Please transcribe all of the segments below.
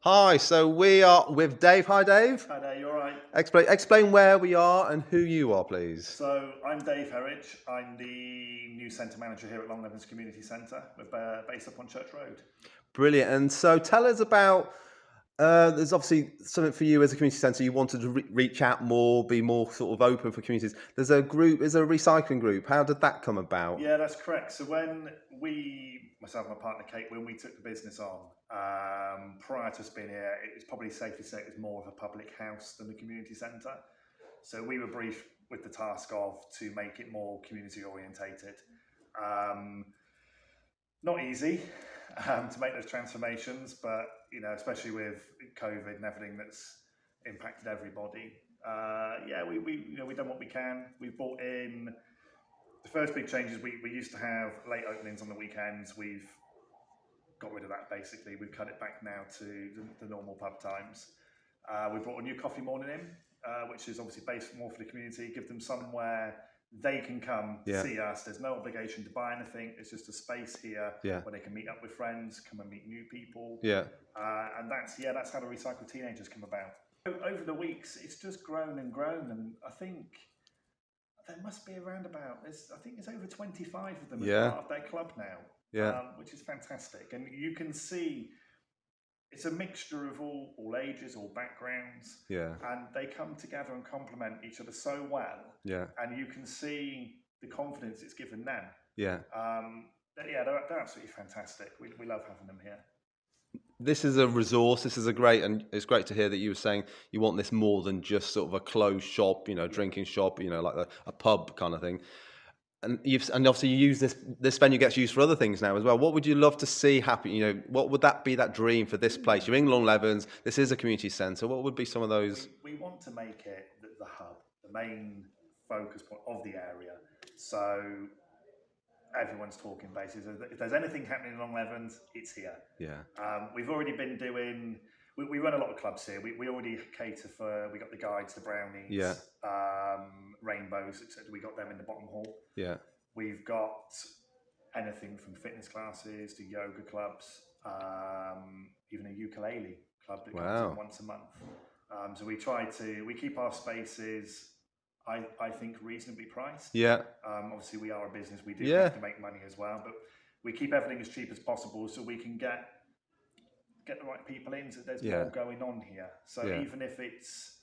Hi, so we are with Dave. Hi, Dave. Hi there, you all right? Explain where we are and who you are, please. So I'm Dave Herridge. I'm the new centre manager here at Longlevens Community Centre. We're based up on Church Road. Brilliant. And so tell us about, there's obviously something for you as a community centre. You wanted to reach out more, be more sort of open for communities. There's a recycling group. How did that come about? Yeah, that's correct. So when myself and my partner Kate, when we took the business on, prior to us being here, it's probably safe to say it was more of a public house than a community centre. So we were briefed with the task of to make it more community orientated. Not easy to make those transformations, but especially with COVID and everything that's impacted everybody. We've done what we can. We've brought in the first big changes. We used to have late openings on the weekends. We've got rid of that basically. We've cut it back now to the normal pub times. We brought a new coffee morning in, which is obviously based more for the community. Give them somewhere they can come see us. There's no obligation to buy anything. It's just a space here where they can meet up with friends, come and meet new people. And that's how the Recycled Teenagers come about. Over the weeks, it's just grown and grown, and I think there must be around about. I think there's over 25 of them as part of their club now. Which is fantastic, and you can see. It's a mixture of all ages, all backgrounds, and they come together and complement each other so well. And you can see the confidence it's given them. They're absolutely fantastic. We love having them here. This is a resource. And it's great to hear that you were saying you want this more than just sort of a closed shop, drinking shop, like a pub kind of thing. And obviously you use this venue gets used for other things now as well. What would you love to see happen? What would that be, that dream for this place? You're in Longlevens. This is a community centre. What would be some of those? We want to make it the hub, the main focus point of the area. So everyone's talking bases. If there's anything happening in Longlevens, it's here. We've already been doing. We run a lot of clubs here. We already cater for. We got the guides, the brownies, rainbows, etc. We got them in the bottom hall. We've got anything from fitness classes to yoga clubs, even a ukulele club that comes in once a month. So we keep our spaces, I think, reasonably priced. Obviously we are a business, we do have to make money as well, but we keep everything as cheap as possible so we can get the right people in, so there's more going on here. So even if it's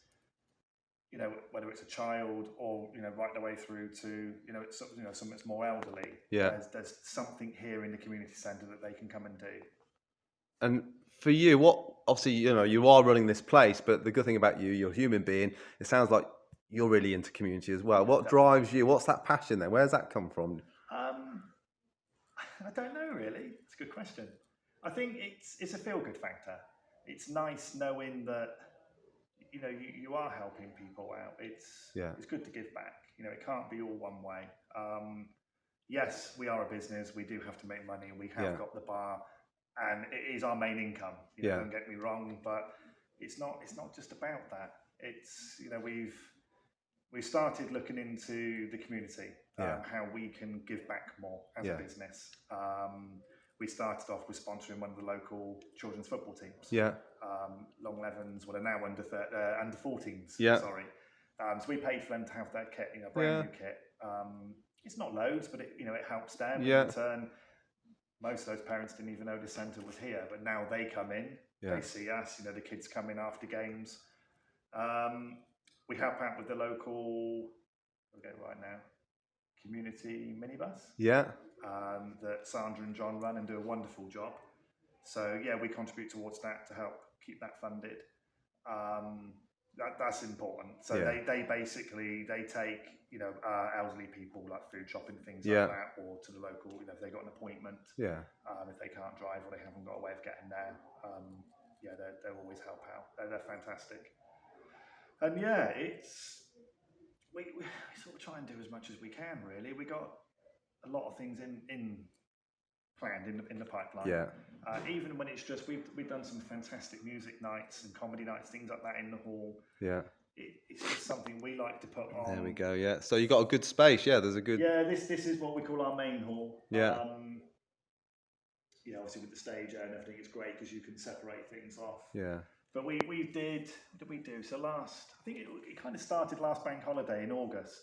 whether it's a child or right the way through to someone that's more elderly, there's something here in the community centre that they can come and do. And for you, obviously you are running this place, but the good thing about you're a human being. It sounds like you're really into community as well. What drives you? What's that passion there? Where's that come from? I don't know really. It's a good question. I think it's a feel-good factor. It's nice knowing that you are helping people out. It's good to give back. It can't be all one way. Yes, we are a business. We do have to make money. We have got the bar, and it is our main income. Don't get me wrong, but it's not just about that. It's we've started looking into the community, how we can give back more as a business. We started off with sponsoring one of the local children's football teams. Longlevens, they're now under 14s. Sorry. So we paid for them to have their kit, brand new kit. It's not loads, but it helps them. In return, most of those parents didn't even know the centre was here, but now they come in, they see us. The kids come in after games. We help out with the local. I'll get it right now. Community minibus. That Sandra and John run and do a wonderful job. So we contribute towards that to help keep that funded. That's important. So they basically take elderly people, like food shopping, things like that, or to the local. If they got an appointment. If they can't drive or they haven't got a way of getting there, they'll always help out. They're fantastic. And we sort of try and do as much as we can. Really, we got a lot of things planned in the pipeline. Even when it's just we've done some fantastic music nights and comedy nights, things like that in the hall. It's just something we like to put on. There we go. So you got a good space. There's a good. This is what we call our main hall. obviously with the stage and everything, it's great because you can separate things off. Yeah. But we did, what did we do? So I think it kind of started last bank holiday in August.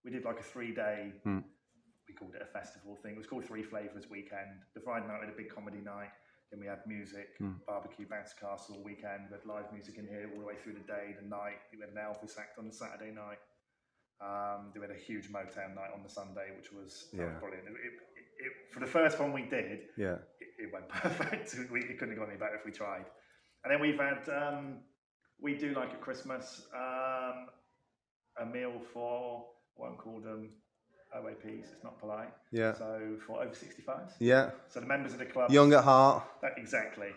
We did like a 3-day, we called it a festival thing. It was called Three Flavours Weekend. The Friday night we had a big comedy night. Then we had music, barbecue, bounce castle weekend. We had live music in here all the way through the day, the night. We had an Elvis act on the Saturday night. We had a huge Motown night on the Sunday, which was brilliant. For the first one we did, it went perfect. It couldn't have gone any better if we tried. And then we've had, we do like at Christmas, a meal for, I won't call them OAPs, it's not polite. Yeah. So for over 65s. Yeah. So the members of the club. Young at heart. Exactly.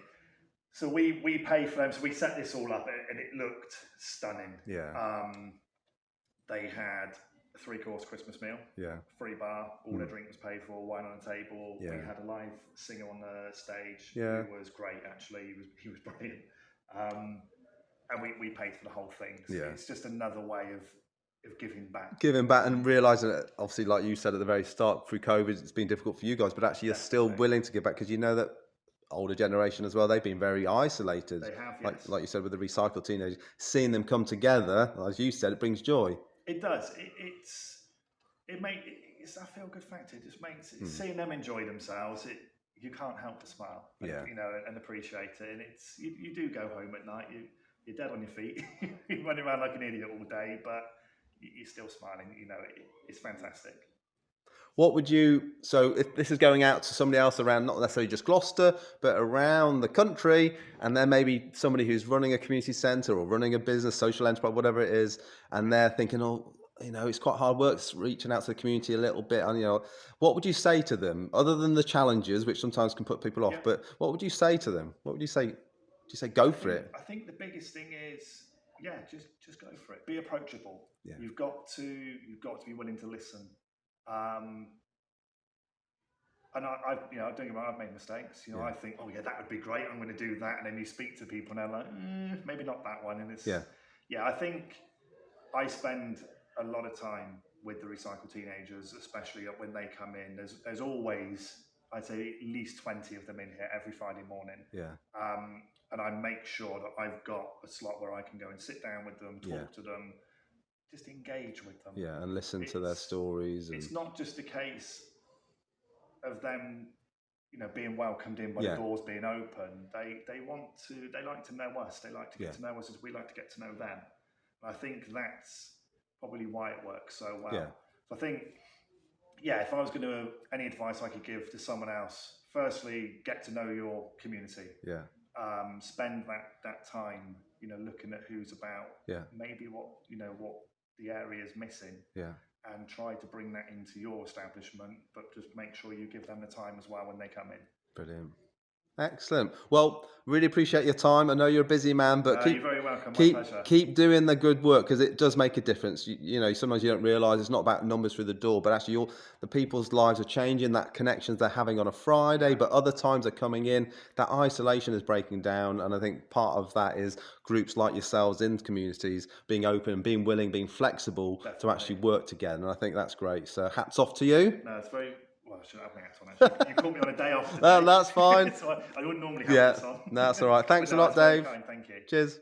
So we pay for them. So we set this all up and it looked stunning. Yeah. They had a 3-course Christmas meal. Yeah. Free bar, all the drink was paid for, wine on the table. Yeah. We had a live singer on the stage. Yeah. He was great actually. He was brilliant. And we paid for the whole thing. So it's just another way of giving back. Giving back and realising that, obviously, like you said at the very start, through COVID, it's been difficult for you guys, but actually you're still willing to give back because you know that older generation as well, they've been very isolated. They have, yes. Like you said with the recycled teenagers, seeing them come together, as you said, it brings joy. It does. It's that feel good factor. It just makes seeing them enjoy themselves. You can't help but smile. And appreciate it. And you do go home at night. You're dead on your feet. You're running around like an idiot all day, but you're still smiling. It's fantastic. What would you, so if this is going out to somebody else around, not necessarily just Gloucester, but around the country, and there may be somebody who's running a community centre or running a business, social enterprise, whatever it is, and they're thinking, it's quite hard work reaching out to the community a little bit. And, what would you say to them, other than the challenges, which sometimes can put people off, but what would you say to them? What would you say? Do you say go for it? I think the biggest thing is, just go for it. Be approachable. Yeah. You've got to be willing to listen. And don't get me wrong, I've made mistakes. I think, that would be great. I'm going to do that, and then you speak to people, and they're like, maybe not that one. And it's I think I spend a lot of time with the recycled teenagers, especially when they come in. There's always, I'd say, at least 20 of them in here every Friday morning. Yeah. And I make sure that I've got a slot where I can go and sit down with them, talk to them, just engage with them. Yeah, and listen to their stories. It's not just a case of them, being welcomed in by the doors being open. They like to know us. They like to get to know us as we like to get to know them. And I think that's probably why it works so well. Yeah. So I think, if I was going to, any advice I could give to someone else, firstly, get to know your community. Yeah. Spend that time, looking at who's about. Yeah. Maybe what the area is missing. Yeah. And try to bring that into your establishment, but just make sure you give them the time as well when they come in. Brilliant. Excellent. Well, really appreciate your time. I know you're a busy man, but you're very welcome. My pleasure. Keep doing the good work because it does make a difference. Sometimes you don't realise it's not about numbers through the door, but actually the people's lives are changing. That connections they're having on a Friday, but other times they're coming in. That isolation is breaking down, and I think part of that is groups like yourselves in communities being open, being willing, being flexible to actually work together. And I think that's great. So hats off to you. No, it's very. Well, I should have my hat on actually. You caught me on a day off today. That's fine. So I wouldn't normally have this on. That's all right. Thanks a lot, Dave. Kind, thank you. Cheers.